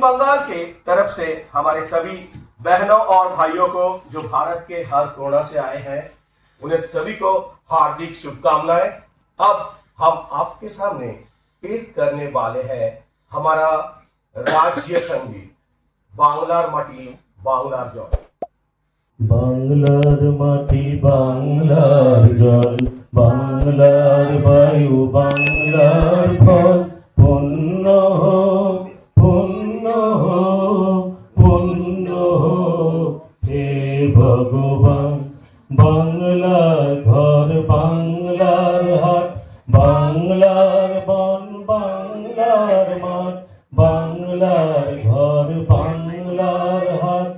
बंगाल के तरफ से हमारे सभी बहनों और भाइयों को जो भारत के हर कोना से आए हैं, उन्हें सभी को हार्दिक शुभकामनाएं। अब हम आपके सामने पेश करने वाले हैं हमारा राज्य संगीत बांग्लार माटी बांग्लार जल। বাংলার মাটি বাংলার জল বাংলার বায়ু বাংলার ফল পুণ্য হোক পুণ্য হোক পুণ্য হোক হে ভগবান বাংলার ঘর বাংলার হাট বাংলার বন বাংলার মাঠ বাংলার ঘর বাংলার হাট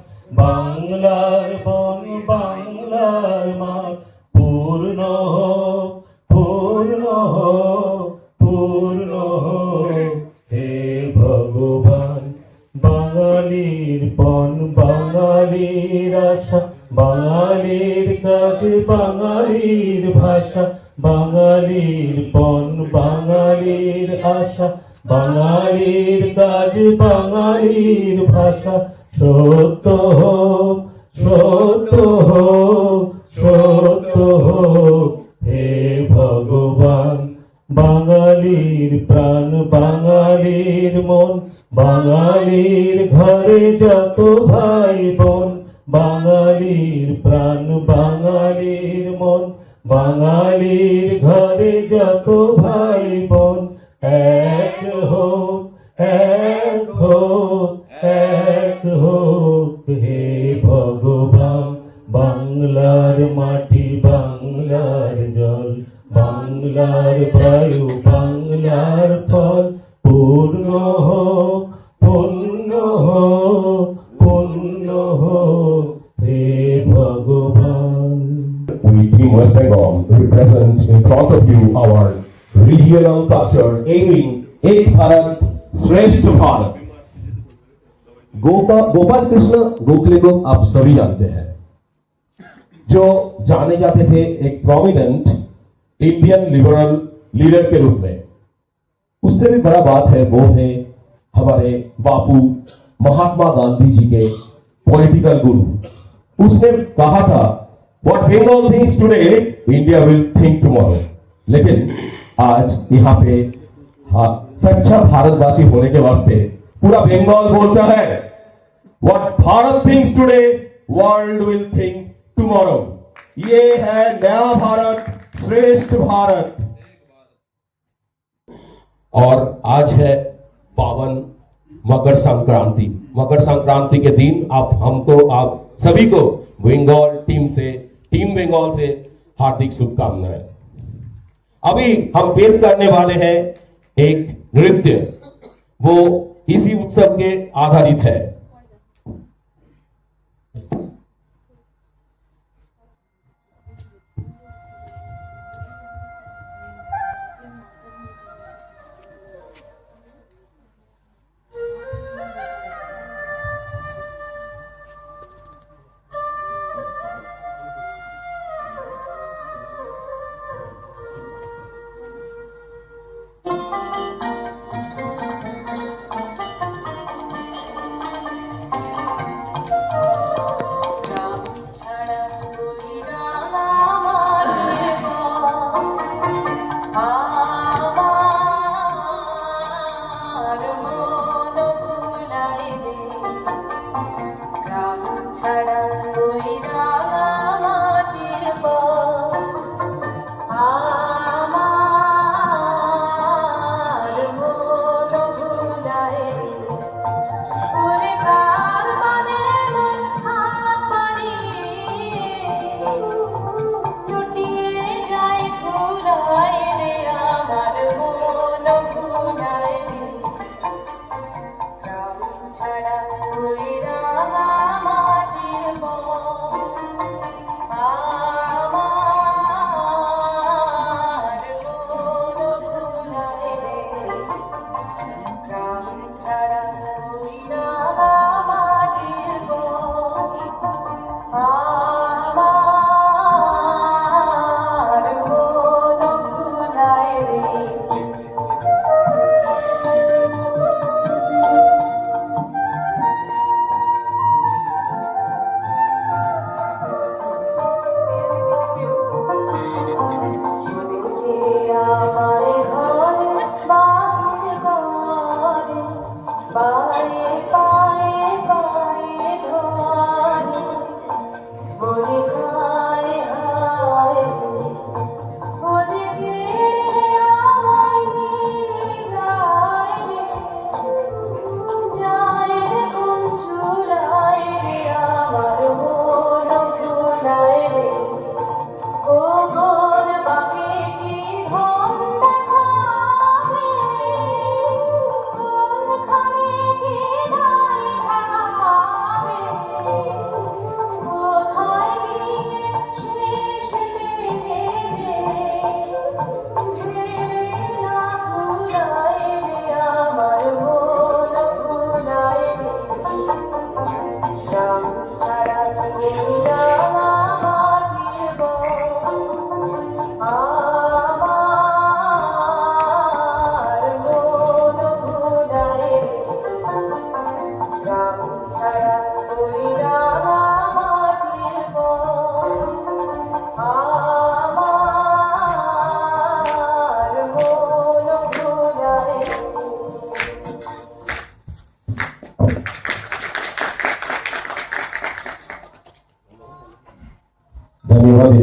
বাংলার বন বাংলার মাঠ পূর্ণ হোক পূর্ণ হোক পূর্ণ হোক হে ভগবান বাঙালির পণ বাঙালির আশা বাঙালির কাজ বাঙালির ভাষা বাঙালির পণ বাঙালির আশা বাঙালির কাজ বাঙালির ভাষা সত্য হোক সত্য হোক সত্য হোক হে ভগবান বাঙালির প্রাণ বাঙালির মন বাঙালির ঘরে যত ভাই বোন বাঙালির প্রাণ বাঙালির মন বাঙালির ঘরে যত ভাই বোন এক হোক এক হোক এক হোক হে ভগবান বাংলার মাটি বাংলার জল বাংলার বায়ু বাংলার ফল পূর্ণ হোক পূর্ণ হোক পূর্ণ হোক হে ভগবান। We Team West Bengal represent in front of you our regional culture aiming Ek Bharat Shreshth Bharat। Gopal Krishna Gokhale को आप सभी जानते हैं, जो जाने जाते थे एक प्रोमिनेंट इंडियन लिबरल लीडर के रूप में। उससे भी बड़ा बात है वो है हमारे बापू महात्मा गांधी जी के पॉलिटिकल गुरु। उसने कहा था what Bengal thinks today India will think tomorrow. लेकिन आज यहाँ पे सच्चा भारतवासी होने के वास्ते पूरा बंगाल बोलता है what Bharat thinks today world will think tomorrow. ये है नया भारत श्रेष्ठ भारत। और आज है पावन मकर संक्रांति। मकर संक्रांति के दिन आप सभी को बंगाल टीम बंगाल से हार्दिक शुभकामनाएं। अभी हम पेश करने वाले हैं एक नृत्य, वो इसी उत्सव के आधारित है।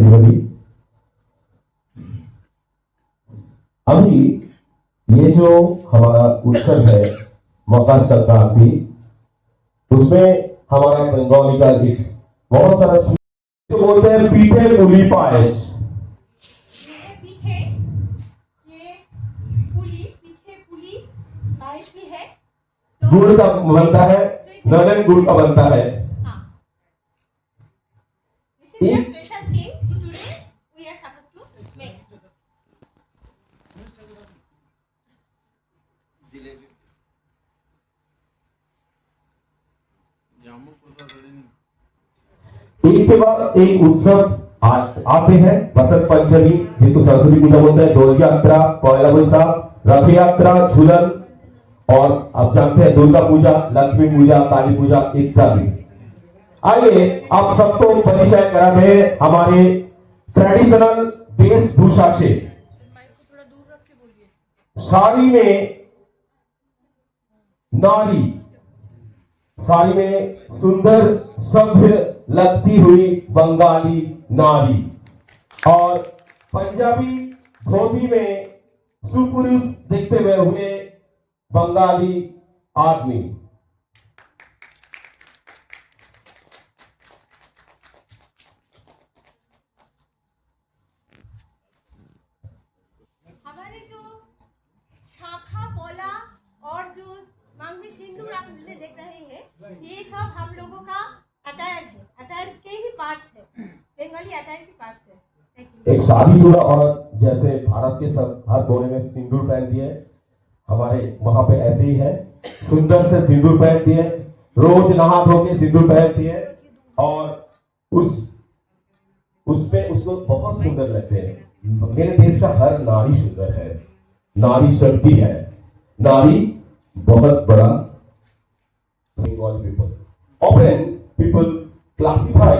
everybody. अभी ये जो हमारा उत्सव है मकर संक्रांति, उसमें हमारा बंगाली का एक बहुत सारा तो बोलते हैं पीठे पुली पायस। ये पीठे, ये पुली, पीठे पुली पायस भी है। गुड़ का बनता है, नरन गुड़ का बनता है। हाँ। This is the special thing today we are supposed to make. एक के बाद एक उत्सव आते हैं। बसंत पंचमी, जिसको सरस्वती पूजा बोलते हैं, डोल यात्रा, पहला बैसाख, रथ यात्रा, झूलन, और आप जानते हैं दुर्गा पूजा, लक्ष्मी पूजा, काली पूजा इत्यादि। आइए आप सबको परिचय कराते हैं हमारे ट्रेडिशनल वेशभूषा से। साड़ी में नारी, साड़ी में सुंदर सभ्य लगती हुई बंगाली नारी, और पंजाबी धोती में सुपुरुष दिखते हुए बंगाली आदमी। हमारे जो शाखा पोला और जो मांग में सिंदूर आप देख रहे हैं, ये सब हम लोगों का अटायर है, अटायर के ही पार्ट्स है, बंगाली अटायर के पार्ट्स है। एक शादीशुदा औरत जैसे भारत के सब हर कोने में सिंदूर पहनती है, हमारे वहां पे ऐसे ही है, सुंदर से सिंदूर पहनती है, रोज नहा धो के सिंदूर पहनती है, और उसपे उसको बहुत सुंदर लगते हैं। मेरे देश का हर नारी सुंदर है, नारी शक्ति है, नारी बहुत बड़ा। Bengali people. Often people classify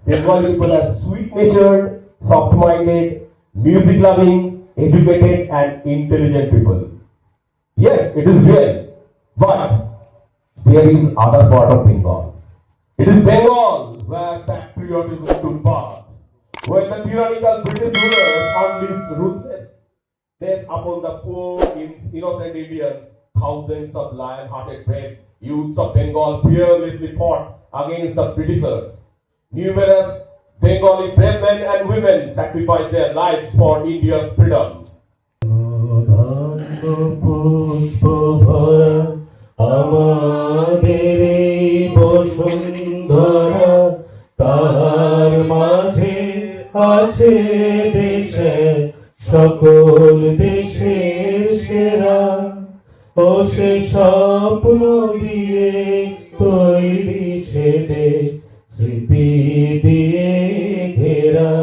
Bengali people as sweet-natured, soft-minded, music-loving, educated, and intelligent people. Yes, it is real, but there is other part of Bengal. It is Bengal where patriotism took part. When the tyrannical British rulers unleashed ruthlessness upon the poor, innocent Indians, thousands of lion-hearted brave youths of Bengal fearlessly fought against the Britishers. Numerous Bengali brave men and women sacrificed their lives for India's freedom. আমাদের বসুন্ধরা, তাহার মাঝে আছে দেশে সকল দেশের সেরা, ও সে স্বপ্ন দিয়ে তৈরি সে দেশ স্মৃতি দিয়ে ঘেরা।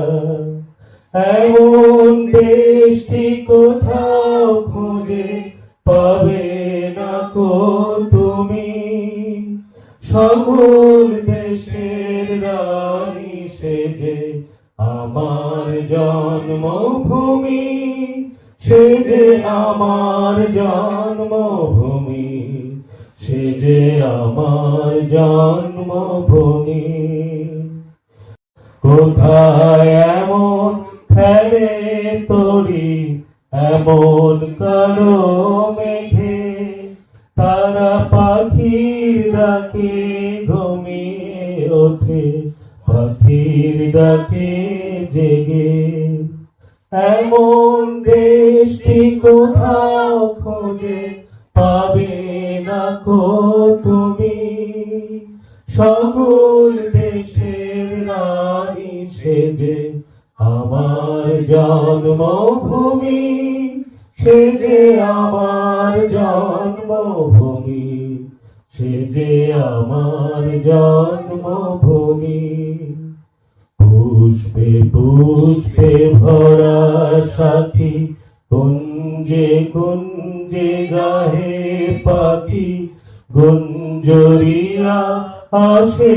এমন দেশটি কোথাও খুঁজে পাবে না কো তুমি, সকল দেশের রানী সেজে আমার জন্মভূমি, সে যে আমার জন্মভূমি, সে যে আমার জন্মভূমি। কোথায় এমন ফেলে তরি এমন কালো মেঘে, তারা পাখির ডাকে ঘুমিয়ে ওঠে, পাখির ডাকে জেগে। এমন দেশটি কোথাও খোঁজে পাবে না কো তুমি, সকল দেশের নারী সেজে আমার জন্মভূমি, সে যে আমার জন্মভূমি, সে যে আমার জন্মভূমি। পুষ্পে পুষ্পে ভরা সাথী, কুঞ্জে কুঞ্জে গাহে পাখি, গুঞ্জরিয়া আসে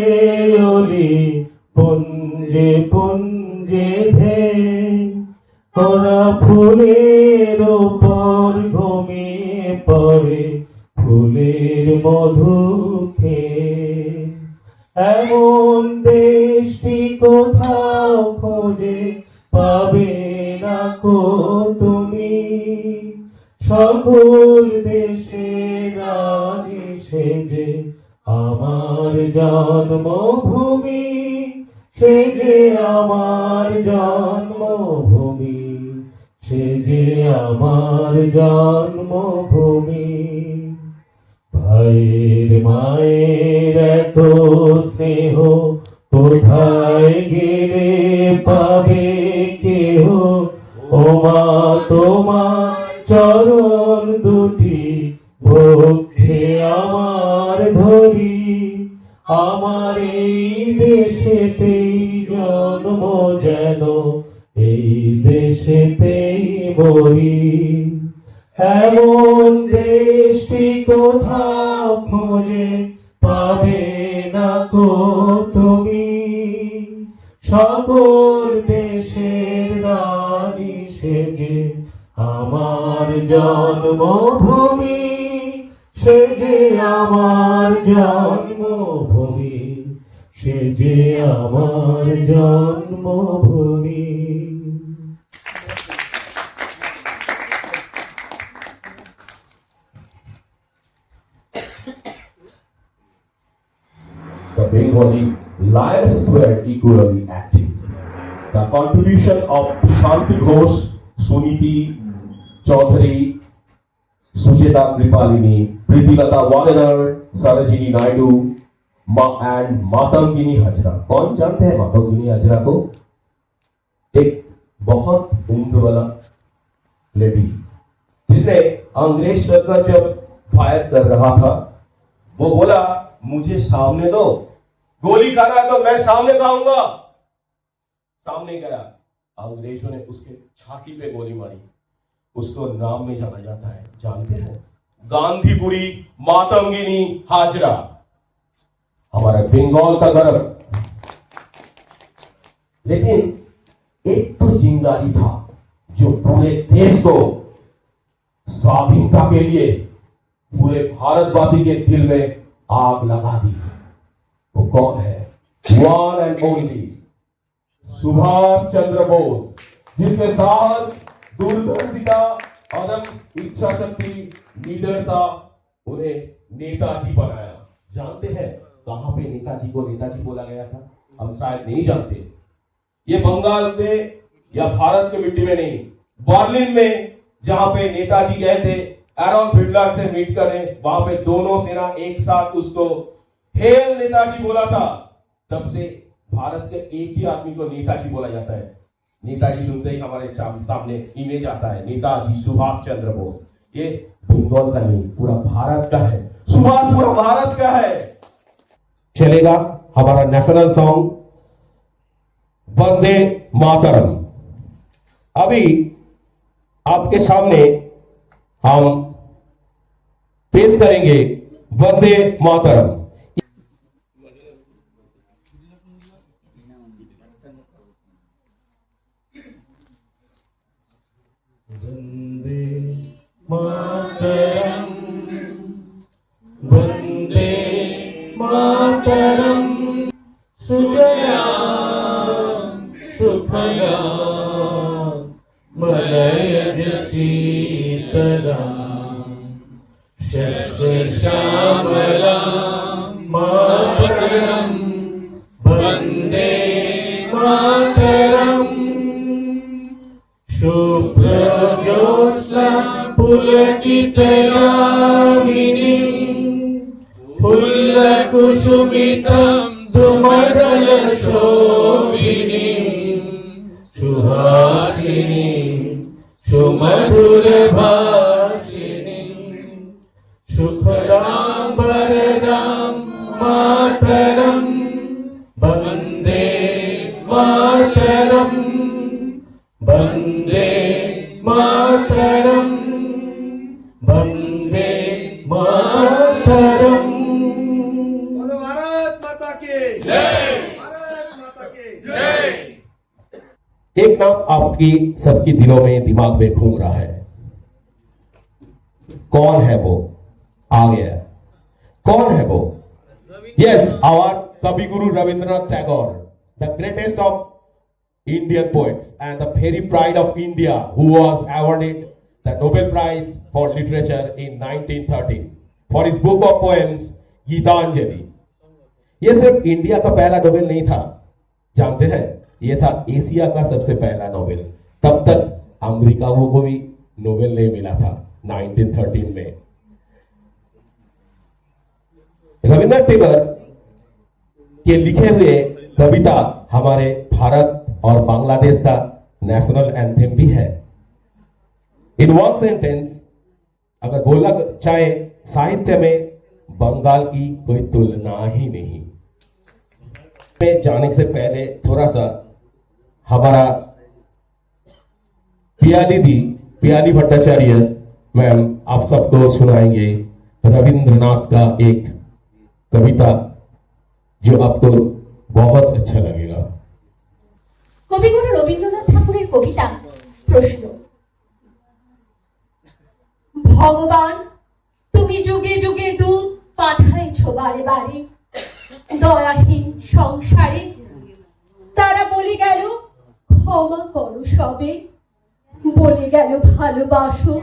ওলি, পুঞ্জে পুঞ্জে ধে। ওরা ফুলের উপর ঘুমিয়ে পড়ে, ফুলের মধু খেয়ে। এমন দেশটি কোথাও খোঁজে পাবে না কো তুমি, সকল দেশের রানী সেজে আমার জন্মভূমি, সে যে আমার জন্মভূমি, সে যে আমার জন্মভূমি। ভাইয়ের মায়ের এত স্নেহ কোথায় গেলে পাবে কেহ, ও মা তোমার চরণ দুটি বক্ষে আমার ধরি, আমার এই দেশেতেই জন্ম যেন এই দেশেতেই মরি। এমন দেশটি কোথাও খোঁজে পাবে না কো তুমি, সকল দেশের রানী সেজে আমার জন্মভূমি, সে যে আমার জন্মভূমি, সে যে আমার জন্মভূমি। The Bengali lions were equally active. The contribution of Shanti Ghosh, Suniti Chaudhary, Sucheta Kripalini, Pritilata Wadenar, Sarojini Naidu, and Matangini Hazra. कौन जानते हैं मातंगिनी हजरा को? एक बहुत उम्र वाला लेडी जिसने अंग्रेज सरकार जब फायर कर रहा था, वो बोला मुझे सामने दो, गोली खाना है तो मैं सामने खाऊंगा। सामने गया, अंग्रेजों ने उसके छाती पे गोली मारी। उसको नाम में जाना जाता है, जानते हैं? गांधीपुरी मातंगिनी हाजरा, हमारा बंगाल का गर्व। लेकिन एक तो चिंगारी था जो पूरे देश को स्वाधीनता के लिए, पूरे भारतवासी के दिल में आग लगा दी। वो कौन है? One and only Subhash Chandra Bose, जिसमें साहस, दूरदर्शिता, अदम इच्छा शक्ति, निडरता उन्हें नेताजी बनाया। जानते हैं कहां पे नेताजी को नेताजी बोला गया था? हम शायद नहीं जानते। ये बंगाल में या भारत की मिट्टी में नहीं, बर्लिन में जहां पे नेताजी गए थे एडॉल्फ हिटलर से मीट करने, वहां पे दोनों सेना एक साथ उसको हेल नेताजी बोला था। तब से भारत के एक ही आदमी को नेताजी बोला जाता है। नेताजी सुनते ही हमारे सामने इमेज आता है, नेताजी सुभाष चंद्र बोस। ये बंगाल का नहीं, पूरा भारत का है। सुभाष पूरा भारत का है। चलेगा हमारा नेशनल सॉन्ग वंदे मातरम। अभी आपके सामने हम पेश करेंगे वंदे मातरम। वंदे मातरम, वंदे मातरम, सुजलां सुफलां मलयज शीतलां, शस्यश्यामलां मातरम, वंदे मातरम। शुभ्रज्योत्स्ना पुलकितयामिनी, फुल्लकुसुमितं सुमदलशोभिनी, सुहासिनी सुमधुरभाषिणी, सुखदां वरदां मातरं, वन्दे मातरं, वन्दे मातरं, वन्दे मातरं। बोलो भारत माता की जय, भारत माता की जय। एक नाम आपकी सबकी दिलों में, दिमाग में घूम रहा है। कौन है वो? आ गया। कौन है वो? यस, आवर कवि गुरु Rabindranath Tagore, the greatest of Indian poets and the very pride of India, who was awarded the Nobel Prize for Literature in 1913 for his book of poems Gitanjali. ये सिर्फ इंडिया का पहला नोबेल नहीं था, जानते हैं, ये था एशिया का सबसे पहला नोबेल। तब तक अमेरिकाओं को भी नोबेल नहीं मिला था 1913 में। रविंद्रनाथ टैगोर के लिखे हुए कविता हमारे भारत और बांग्लादेश का नेशनल एंथम भी है। इन वन सेंटेंस अगर बोलना चाहे, साहित्य में बंगाल की कोई तुलना ही नहीं। में जाने से पहले थोड़ा सा हमारा पियाली भट्टाचार्य मैम आप सबको सुनाएंगे रविंद्रनाथ का एक कविता जो आपको बहुत अच्छा लगेगा। কবিগুরু রবীন্দ্রনাথ ঠাকুরের কবিতা প্রশ্ন। ভগবান তুমি যুগে যুগে দূত পাঠাইছো বারে বারে দয়াহীন সংসারে, তারা বলে গেল ক্ষমা করো সবে, বলে গেল ভালোবাসো,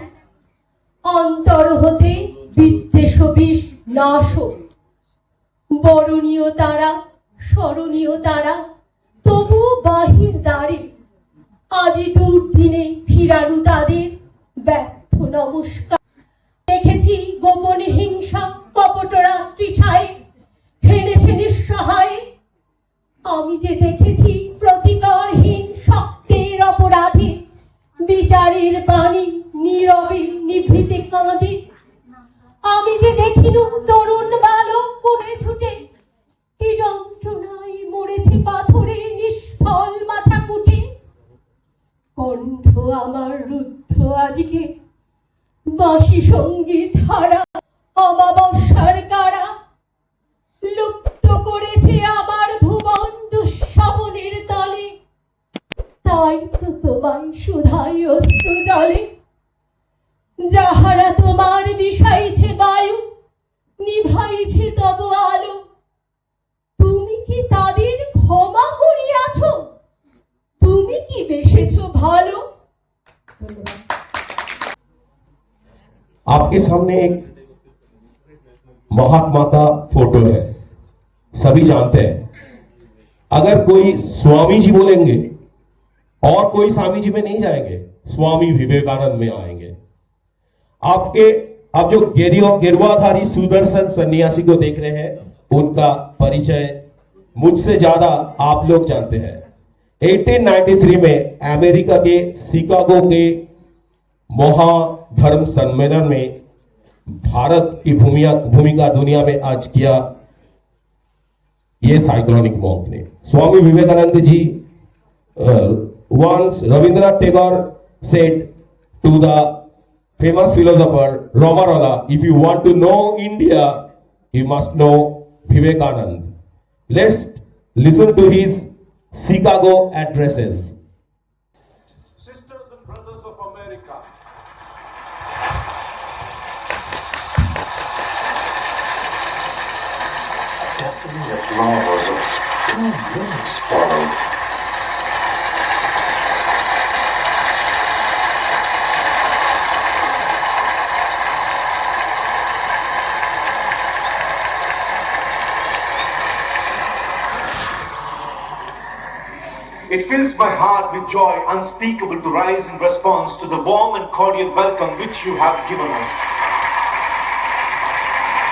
অন্তর হতে বিদ্বেষ বিষ নাশো। বরণীয় তারা স্মরণীয় তারা তবু বাহির দ্বারে, আজি দুর্দিনে ফিরালু তাদের ব্যর্থ নমস্কার। দেখেছি গোপন হিংসা কপট রাত্রি ছায়ে হেরেছে নিঃসহায়, আমি যে দেখেছি প্রতিকারহীন শক্তের অপরাধে বিচারের পানি নীরবে নিভৃতে কাঁদে। আমি যে দেখিনু তরুণ বালক কোণে ছুটে কি যন্ত্রণায় মরেছি পাথরে নিষ্ফল মাথা কুটে। কণ্ঠ আমার রুদ্ধ আজকে বাঁশি সঙ্গীত হারা অমাবস্যার কারা, লুপ্ত করেছে আমার ভুবন দুঃস্বপনের তলে। তাই তো তোমায় সুধাই অশ্রু জলে, যাহারা তোমার বিষাইছে বায়ু নিভাইছে তব আলো। তুমি কি তাদের ক্ষমা করিয়াছো? তুমি কি বেসেছো ভালো? आपके सामने एक महात्मा का फोटो है, सभी जानते हैं। अगर कोई स्वामी जी बोलेंगे और कोई स्वामी जी में नहीं जाएंगे, स्वामी विवेकानंद में आएंगे। आपके अब जो गेरुआधारी सुदर्शन सन्यासी को देख रहे हैं, उनका परिचय मुझसे ज्यादा आप लोग जानते हैं। 1893 में अमेरिका के शिकागो के महाधर्म सम्मेलन में भारत की भूमिका दुनिया में आज किया ये साइक्लोनिक मॉन्क ने। Swami Vivekananda ji once Rabindranath Tagore said to the famous philosopher Romarola, if you want to know India, you must know Vivekanand. Let's listen to his Chicago addresses. Sisters and brothers of America, deafening applause of 2 minutes followed. It fills my heart with joy unspeakable to rise in response to the warm and cordial welcome which you have given us.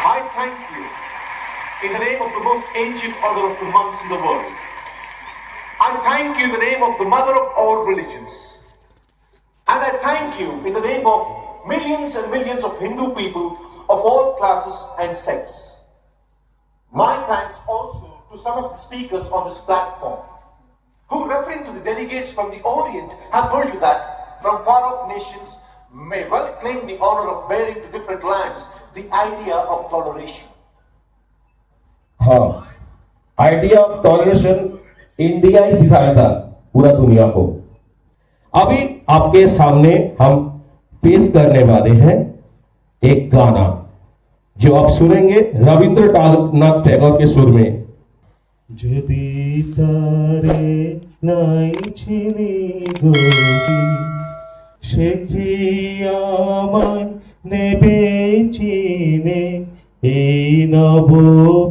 I thank you in the name of the most ancient order of the monks in the world. I thank you in the name of the mother of all religions. And I thank you in the name of millions and millions of Hindu people of all classes and sects. My thanks also to some of the speakers on this platform, who, referring to the delegates from the Orient, have told you that from far-off nations may well claim the honor of bearing to different lands the idea of toleration. हाँ, idea of toleration India ही सिखाया था पूरा दुनिया को। अभी आपके सामने हम पेश करने वाले हैं एक गाना जो आप सुनेंगे रविंद्रनाथ टैगोर के सुर में। যদি তারে নাই চিনি গতি সে কি আমায় নেবে চিনে এই নব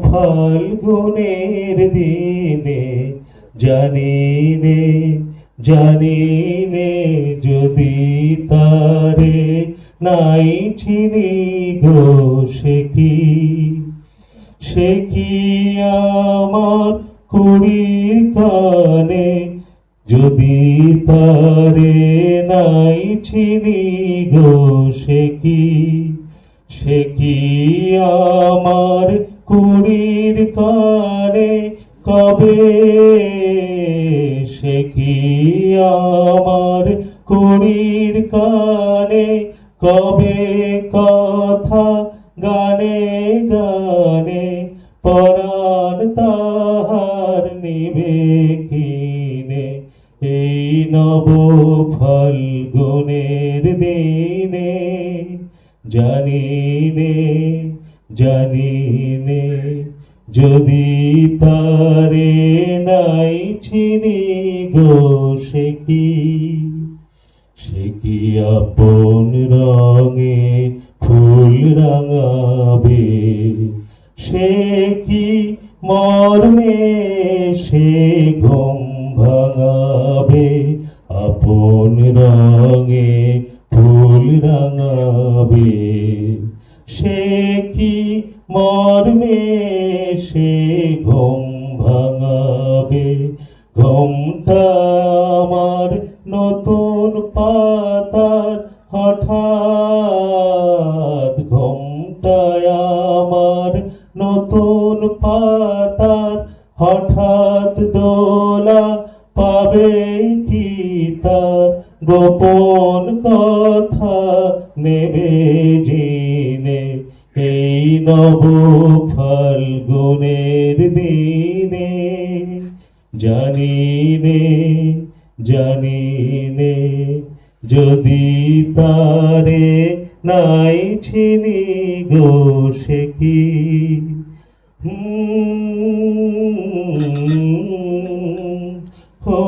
ফাল্গুনের দিনে জানিনে জানিনে যদি তারে নাই চিনি গো সে কি আমার কুড়ির কানে যদি তারে নাই চিনি গো সে কি আমার কুড়ির কানে কবে সে কি আমার কুড়ির কানে কবে কথা গানে গানে পরাণ তাহার নিবে কিনে এই নব ফাল্গুনের দিনে জানিনে জানিনে যদি তারে নাই চিনি গো সে কি আপন রঙে ফুল রাঙাবে সে কি মর্মে সে ঘুম ভাঙাবে আপন রঙে ফুল রাঙাবে সে কি মর্মে সে ঘুম ভাঙাবে ঘুমটা আমার নতুন পাতার হঠাৎ ঘুমটা আমার নতুন পাতার হঠাৎ দোলা পাবে কি তার গোপন কথা নেবে জিনে এই নব ফাল্গুনের দিনে জানিনে জানিনে যদি তারে নাই চিনি গো সে কি हो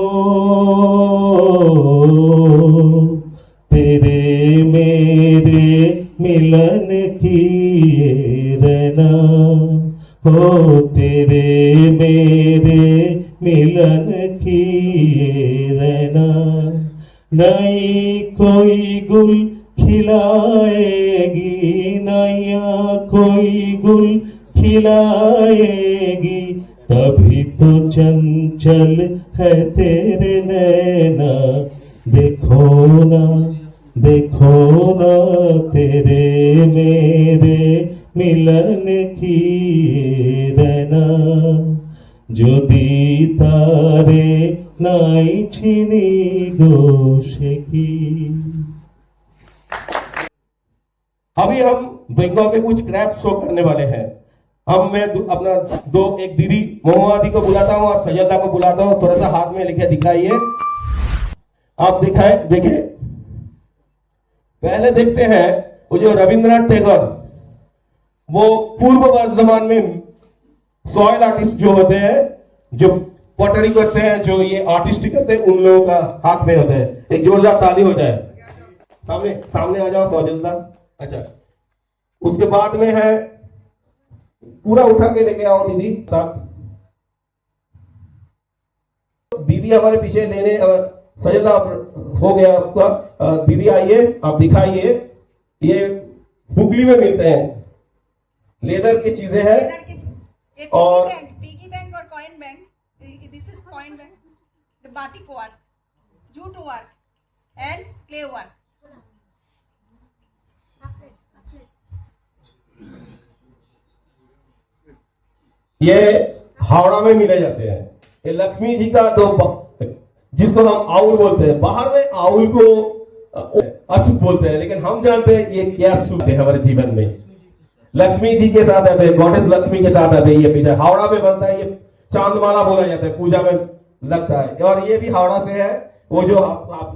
तेरे मेरे मिलन की ये रहना हो तेरे मेरे मिलन की ये रहना नई कोई गुल खिलाएगी नया कोई गुल खिलाएगी कभी तो चंचल है तेरे नैना देखो ना तेरे मेरे मिलन की रहना যদি তারে নাই চিনি গো সে কি अभी हम बंगाल के कुछ क्रैप शो करने वाले हैं अब मैं अपना एक दीदी मोहम्मदी को बुलाता हूँ और सैयदा को बुलाता हूँ थोड़ा सा हाथ में लिखे दिखाइए आप दिखाए देखे पहले देखते हैं वो जो रविंद्रनाथ टैगोर वो पूर्व वर्तमान में सॉइल आर्टिस्ट जो होते हैं जो पॉटरी करते हैं जो ये आर्टिस्ट करते हैं उन लोगों का हाथ में होता है एक जोरदार ताली हो जाए सामने आ जाओ सौजलता अच्छा उसके बाद में है पूरा उठा के लेके आओ दीदी साथ दीदी हमारे पीछे लेने सजदा हो गया आपका दीदी आइए आप दिखाइए ये हुगली में मिलते हैं लेदर की चीजें हैं और पिगी बैंक और coin bank this is coin bank the batik work jute work and clay work ये हावड़ा में मिले जाते हैं ये लक्ष्मी जी का जिसको हम आउल बोलते हैं बाहर में आउल को अशुभ बोलते हैं लेकिन हम जानते हैं ये क्या शुभ है हमारे जीवन में लक्ष्मी जी के साथ आते हैं गॉडेस लक्ष्मी के साथ आते हैं ये पीछे हावड़ा में बनता है ये चांदमाला बोला जाता है पूजा में लगता है और ये भी हावड़ा से है वो जो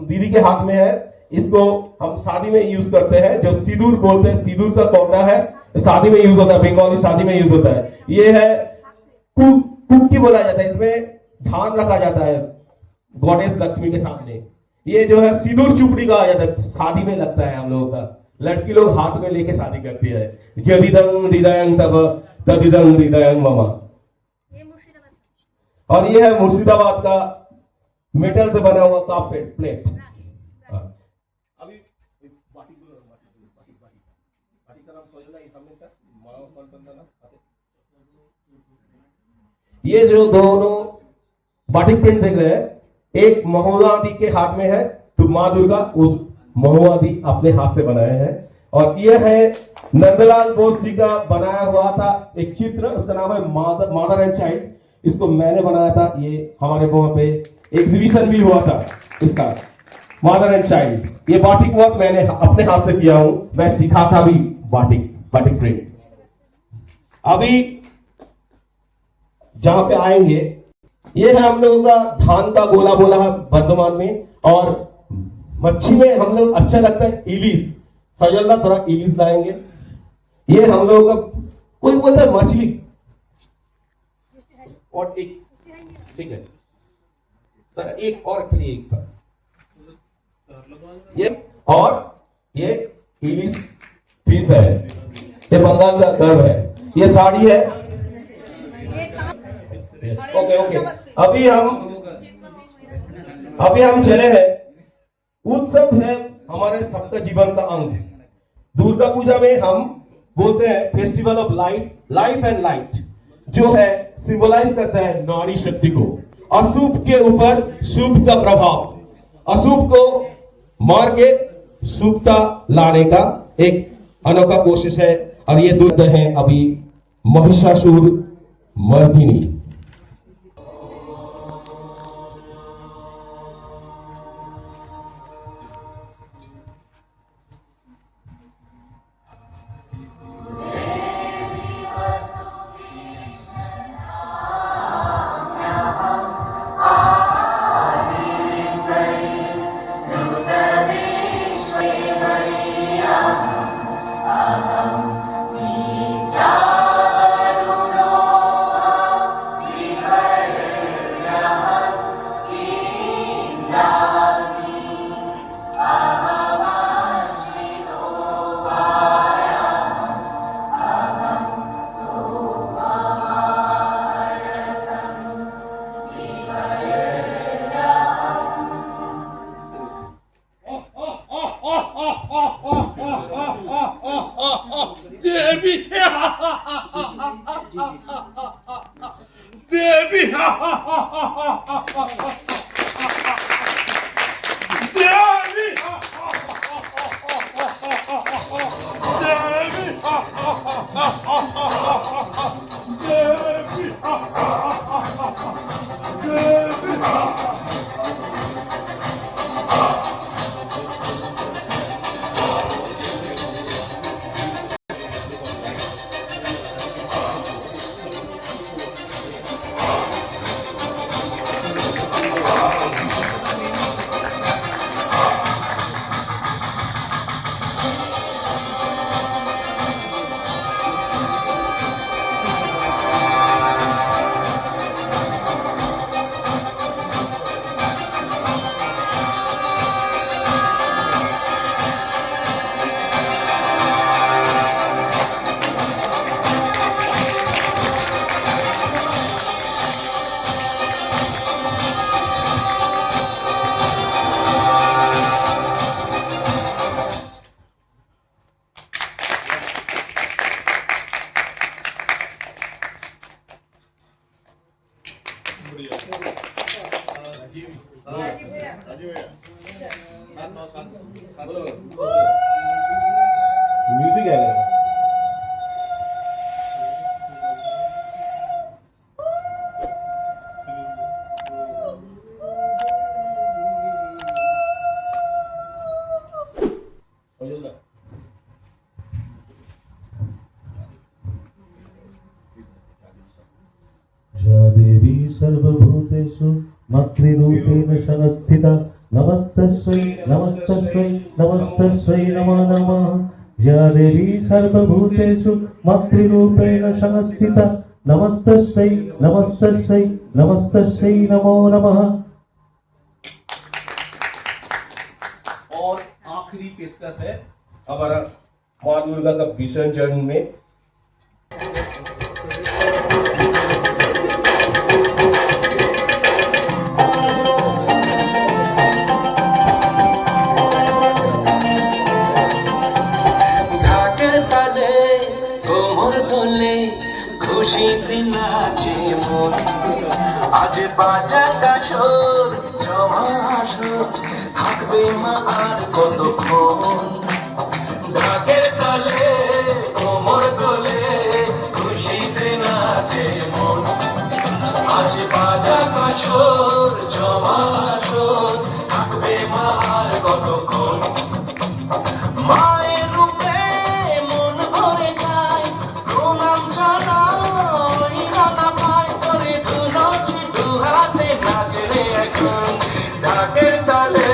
दीदी के हाथ में है इसको हम शादी में यूज करते हैं जो सिंदूर बोलते हैं सिंदूर का कौटा है शादी में यूज होता है बंगाली शादी में यूज होता है ये है कुक्की बोला जाता है इसमें धान रखा जाता है गॉडेस लक्ष्मी के सामने। ये जो है सिंदूर चुपड़ी कहा जाता है, शादी में लगता है हम लोगों का, लड़की लोग हाथ में लेके शादी करती है। यदिदं हृदयं तव तदिदं हृदयं मम। ये मुर्शिदाबाद और ये है मुर्शिदाबाद का मेटल से बना हुआ कप प्लेट। अभी ये जो दोनों बाटिक प्रिंट देख रहे हैं, एक महुआदी के हाथ में है, तो माँ दुर्गा उस महुआदी अपने हाथ से बनाए हैं। और ये है नंदलाल बोस जी का बनाया हुआ था एक चित्र, उसका नाम है मदर एंड चाइल्ड। इसको मैंने बनाया था, ये हमारे वहां पे एग्जीबिशन भी हुआ था इसका, मदर एंड चाइल्ड। ये बाटिक वर्क मैंने अपने हाथ से किया हूं, मैं सीखा था भी बाटिक प्रिंट। अभी जहां पे आएंगे, ये है हम लोगों का धान का गोला बोला है वर्धमान में। और मच्छी में हम लोग अच्छा लगता है इलिस, फजल्ला थोड़ा इलिस लाएंगे। ये हम लोगों का, कोई बोलता है मछली, और एक ठीक है सर, एक और खाली एक पर ये, और ये इलिस फिश है, ये बंगाल का गर्व है, ये साड़ी है। ओके अभी हम चले हैं। उत्सव है हमारे सबका जीवन का अंग। दुर्गा पूजा में हम बोलते हैं festival of life and light, जो है सिंबलाइज करता है नारी शक्ति को, अशुभ के ऊपर शुभ का प्रभाव, अशुभ को मार के शुभता लाने का एक अनोखा कोशिश है। और ये दुर्गा है अभी महिषासुर मर्दिनी। देवी देवी म्यूजिक है। या देवी सर्वभूतेषु मातृरूपेण संस्थिता नमस्तस्यै नमस्तस्यै नमस्तस्यै नमो नमः। या देवी सर्वभूतेषु मातृरूपेण संस्थिता नमस्तस्यै नमस्तस्यै नमस्तस्यै नमो नमः। और आखिरी पेशकश है हमारा माँ दुर्गा का विसर्जन में। ঢাকের তালে কোমর দোলে খুশিতে নাচে মন, আজ বাজা কাশর জমা আসর থাকবে মা আর কতক্ষণ। ঢাকের তালে কোমর দোলে খুশিতে নাচে মন, আজ বাজা কাশর জমা আসর থাকবে মা আর কতক্ষণ। মায়ের রূপে মন ভরে যায়, প্রণাম জানাই রানা পায় করে দু নাচি দু হাতে নাচে রে এখন। ঢাকের তালে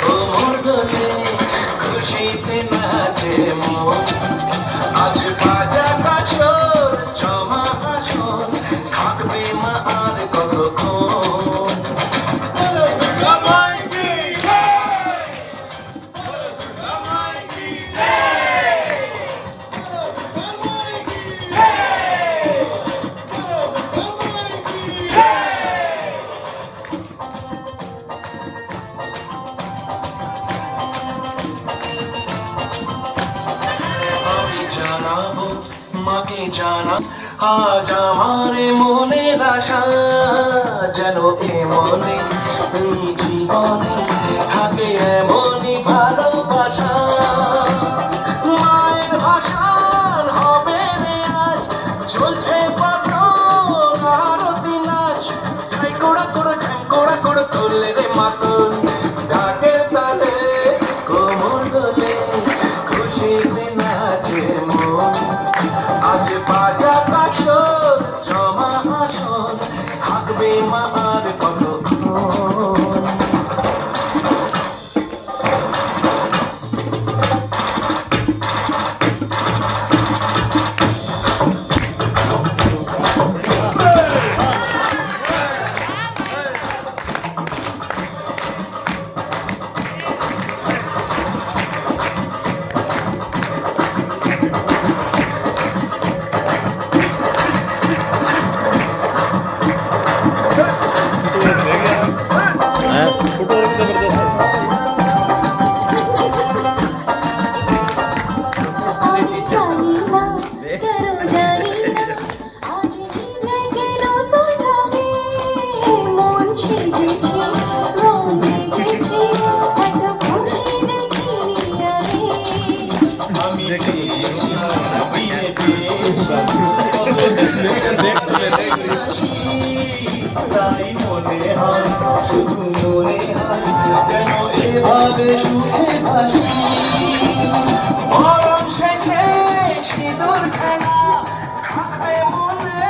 কোমর দোলে খুশিতে নাচে মন, আজ বাজা কাশর জমা আসর থাকবে মা আর কতক্ষণ। আমি জানাবো মাকে জানা আজ আমার মনের আশা, যেন এ মনে এই জীবনে থাকে এমনই ভালোবাসা। মায়ের ভাষণ হবে রে আজ, চলছে পাগল আরতি নাচ, ঠাই কোড়া কোড়া ঠাই কোড়া কোড়া তুললে রে মাতন। ঢাকের তালে কোমর দোলে খুশিতে নাচে মন, আজ বাজা কাশর জমা আসর থাকবে মা আর কতক্ষণ। তাই মনে হয় শুধু মনে হয় যেন এভাবে সুখে ভাসি। মরণ শেষে সিঁদুর খেলা থাকবে মনে,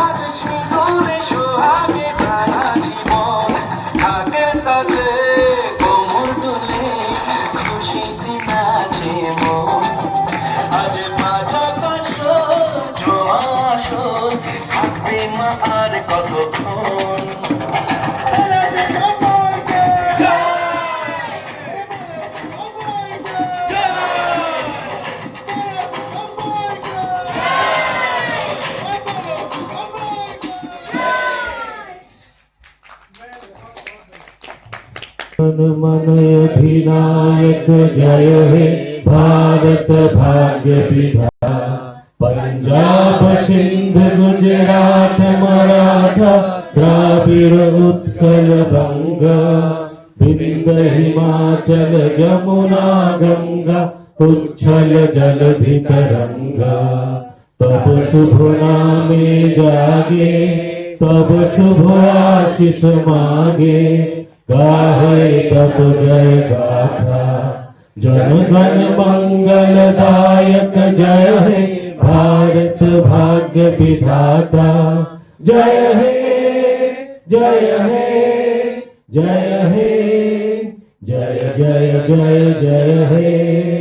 আজ সিঁদুরে সোহাগে ভরা জীবন। ঢাকের তালে কোমর দোলে খুশিতে নাচে মন, আজ বাজা কাশর জমা আসর থাকবে মা আর কতক্ষণ। मन अधिनायक जय हे भारत भाग्य विधाता, पंजाब सिंध गुजरात मराठा द्राविड़ उत्कल बंगा, विंध्य हिमाचल यमुना गंगा उच्छल जलधि तरंगा। तब शुभ नामे जागे तब शुभ आशीष मांगे, गाहे तब जय गाथा जन गण मंगलदायक जय हे भारत भाग्य विधाता। जय हे जय हे जय हे जय जय जय जय हे।